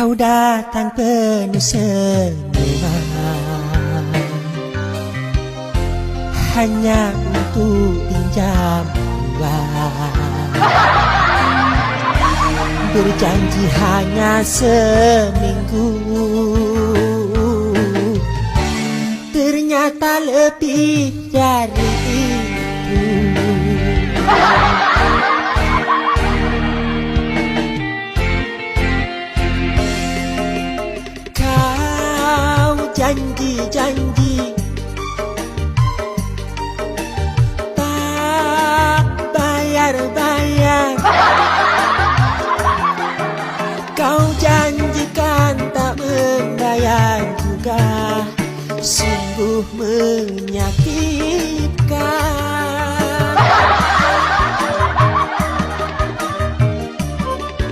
Kau datang penuh senyuman, hanya untuk pinjam uang. Berjanji hanya seminggu, ternyata lebih dari itu. Kau janji-janji tak bayar-bayar. Kau janjikan tak membayar juga, sungguh menyakiti.